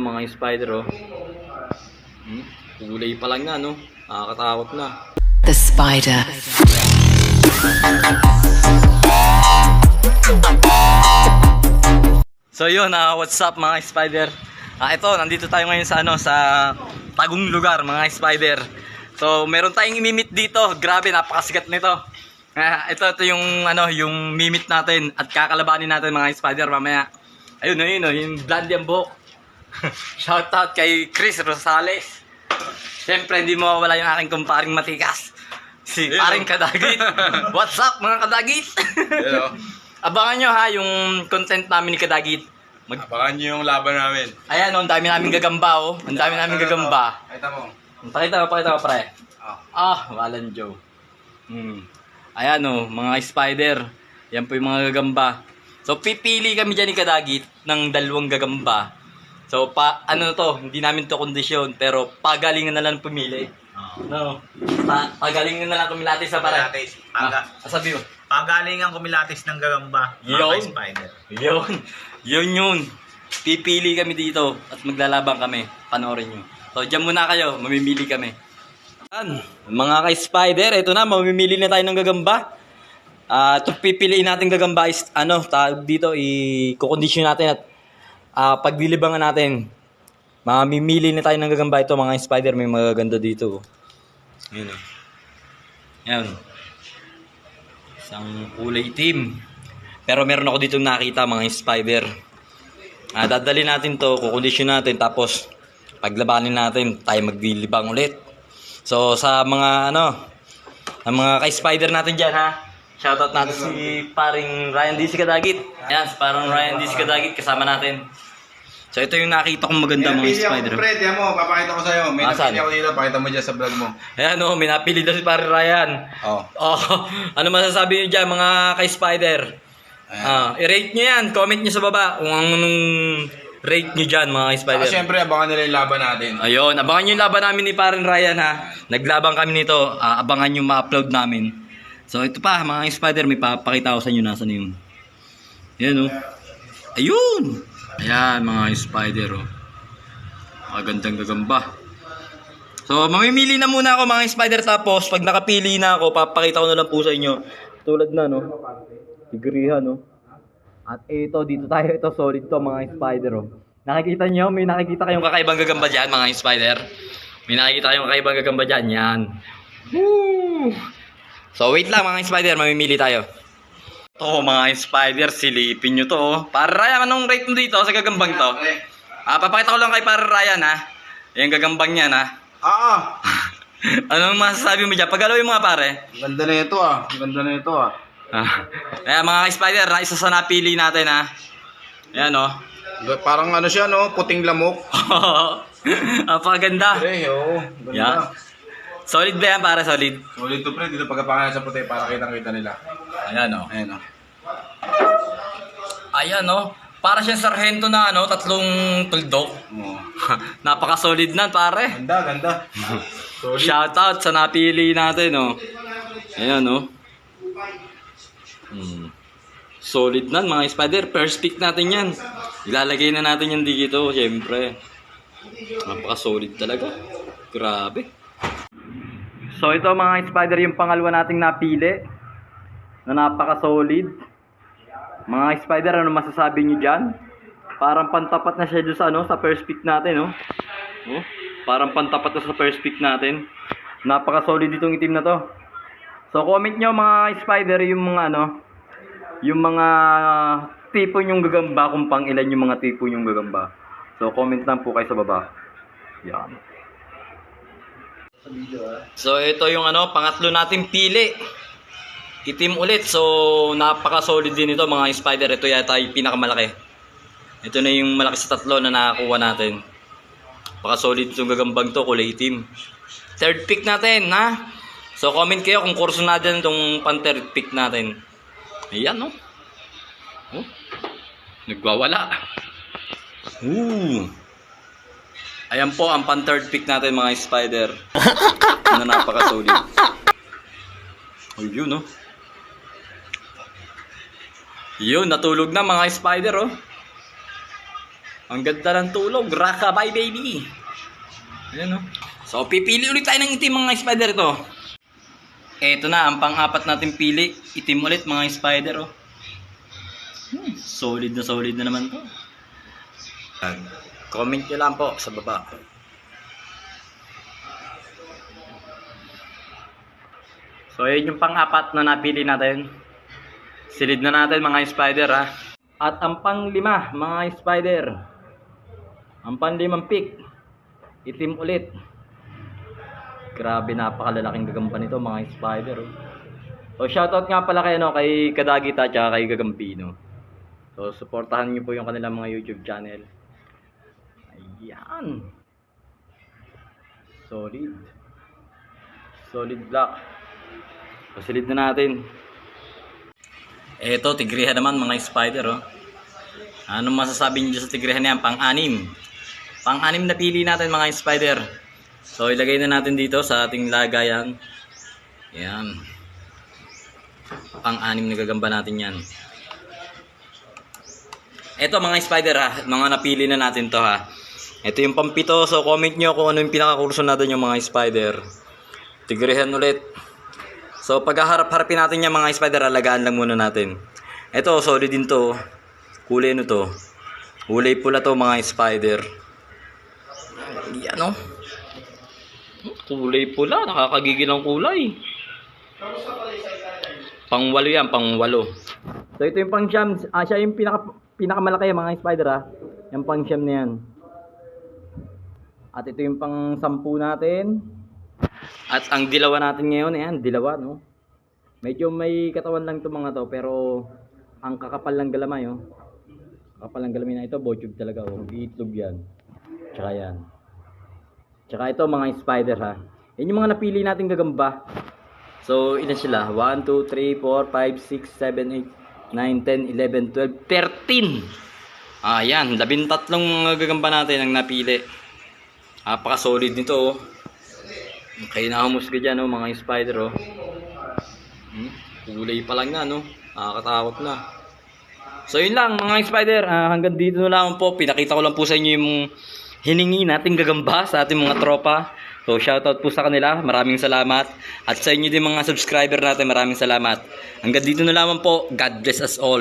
Mga spider oh. Kulay pa lang na no. Nakakatakot na. The spider. So yun, what's up mga spider? Ito, nandito tayo ngayon sa sa tagong lugar mga spider. So meron tayong imimit dito. Grabe, napakasigat nito. Ito yung yung mimit natin at kakalabanin natin mga spider mamaya. Ayun, yung blonde yung buhok. Shoutout kay Chris Rosales. Siyempre hindi mo wala yung aking kumparing matikas, si paring Kadagit. What's up mga Kadagit? Hello. Abangan nyo ha yung content namin ni Kadagit. Abangan nyo yung laban namin. Ayan ang dami namin gagamba oh. Ang dami namin gagamba. Pakita mo. Pakita mo pre. Walang Joe. Ayan oh, mga spider. Yan po yung mga gagamba. So pipili kami dyan ni Kadagit ng 2 gagamba. So hindi namin to kondisyon pero pagalingan na lang pumili. No. Pagalingan na lang kumilatis sa pare. Sabi mo. Pagalingan kumilatis ng gagamba. Yun. Spider. Yun. Pipili kami dito at maglalaban kami. Panoorin nyo. So dyan muna kayo, mamimili kami. Yan. Mga ka-spider, ito na, mamimili na tayo ng gagamba. Itong pipiliin natin gagamba is, dito, i-kondisyon natin at pagdilibangan natin. Mamimili na tayo ng gagamba ito, mga spider, may magaganda dito. Yun. Yan. Isang kulay itim. Pero meron ako dito nakita mga spider. Dadali natin to, kukondisyon natin, tapos paglabanin natin, tayo magdilibang ulit. So sa mga ang mga ka-spider natin dyan ha. Shoutout natin si paring Ryan DC Kadagit. Ayan, si parang Ryan DC Kadagit kasama natin. So ito yung nakita kong maganda mga spider. Pre, tiyan mo, papakita ko sa'yo. May napili ako dito, pakita mo dyan sa vlog mo. Ayan may napili daw si paring Ryan. Ano masasabi nyo dyan mga ka-spider? I-rate nyo yan, comment nyo sa baba kung anong rate nyo dyan mga spider. Siyempre, abangan nila yung laban natin. Ayun, abangan nyo yung laban namin ni paring Ryan ha. Naglabang kami nito, abangan nyo ma-upload namin. So ito pa mga spider, may papakita ko sa inyo nasan yun. Ayan Ayun! Ayan mga spider magandang gagamba. So mamimili na muna ako mga spider, tapos pag nakapili na ako, papakita ko na lang po sa inyo. Tulad na tigrihan At dito tayo, ito solid to mga spider Nakikita nyo, may nakikita kayong kakaibang gagamba dyan mga spider. May nakikita kayong kakaibang gagamba dyan, yan. Woo! So wait lang mga spider, mamimili tayo. Ito mga spider, silipin nyo to Para Ryan, anong rate mo dito sa gagambang to? Papakita ko lang kay para Ryan ha. Yung gagambang yan ha. Anong masasabi mo dyan? Pagalawin mo nga pare. Ganda na ito Ganda na ito Ayan mga spider, isa sa napili natin ha. Ayan Parang siya puting lamok. Napakaganda. Pre, ganda. Yan. Solid ba yan para solid? Solid to pre, dito pagkapangalan sa puti para kitang-kita nila. Ayan Ayan para siyang sarhento na 3 tuldok. Napaka-solid na pare. Ganda. Solid. Shoutout sa napili natin Ayan Solid na mga spider. First pick natin yan. Ilalagay na natin yan dito syempre. Napaka-solid talaga. Grabe. So ito mga spider yung pangalawa nating napili na napaka-solid. Mga spider, ano masasabi niyo diyan? Parang pantapat na siya sa first pick natin Parang pantapat na sa first pick natin. Napaka-solid itong itim na to. So comment nyo mga spider yung mga yung mga tipo yung gagamba, kung pang ilan yung mga tipo yung gagamba. So comment lang po kayo sa baba. Yan. So ito yung pangatlo nating pili. Itim ulit. So napaka-solid din ito mga spider. Ito yata yung pinakamalaki. Ito na yung malaki sa 3 na nakakuha natin. Napaka-solid itong gagambang to, kulay itim. Third pick natin ha. So comment kayo kung kurso na dyan itong pan-third pick natin. Ayan nagwawala. Ayan po ang pan-third pick natin mga spider. Na napaka-solid. Yun Yun, natulog na mga spider Ang ganda ng tulog. Rockabye, baby. Ayan, no? So, pipili ulit tayo ng itim, mga spider ito. Eto na, ang pang-apat natin pili. Itim ulit, mga spider, oh. Solid na naman to. Comment nyo lang po sa baba. So, yun yung pang-apat na napili natin. Silid na natin, mga spider, ha. At ang pang-lima, mga spider. Ang pang-limang pick. Itim ulit. Grabe, napakalalaking gagamba nito, mga spider, oh. So, shoutout nga pala kay, kay Kadagita at kay Gagampino. So, supportahan niyo po yung kanilang mga YouTube channel. Ayan. Solid black. Pasilid na natin. Eto, tigrihan naman, mga spider, oh. Anong masasabi niyo sa tigrihan niyan? Pang-anim. Pang-anim na pili natin, mga spider. So, ilagay na natin dito sa ating lagayan. Ayan. Pang-anim na gagamba natin yan. Ito, mga spider, ha. Mga napili na natin to, ha. Ito yung pampito. So, comment nyo kung ano yung pinakakurso natin yung mga spider. Tigrihan ulit. So, paghaharap-harapin natin yung mga spider, alagaan lang muna natin. Ito, solid din to. Kulay no to. Kulay pula to, mga spider. Yan, oh. Kulay pula. Nakakagigil ang kulay. Pang-walo yan, pang-walo. So, ito yung pang-siyam. Siya yung pinakamalaki, mga spider, ha. Yung pang-siyam na yan. At ito yung pang-sampu natin. At ang dilawa natin ngayon, ayan, dilawa, no? Medyo may katawan lang ito, mga to, pero ang kakapal ng galamay, oh. Kakapal ng galamay na ito, bochog talaga, oh. Iitlog yan. Tsaka yan. Tsaka ito, mga spider, ha. Yan yung mga napili natin gagamba. So, ilan sila? 1, 2, 3, 4, 5, 6, 7, 8, 9, 10, 11, 12, 13! Ayan, 13 mga gagamba natin ang napili. Napaka-solid nito, oh. Kaya nakamusga dyan, oh, mga spider, oh. Kulay pa lang na, no? Nakakatakot na. So, yun lang, mga spider. Hanggang dito na lang po. Pinakita ko lang po sa inyo yung hiningi nating gagamba sa ating mga tropa. So, shoutout po sa kanila. Maraming salamat. At sa inyo din, mga subscriber natin, maraming salamat. Hanggang dito na lamang po. God bless us all.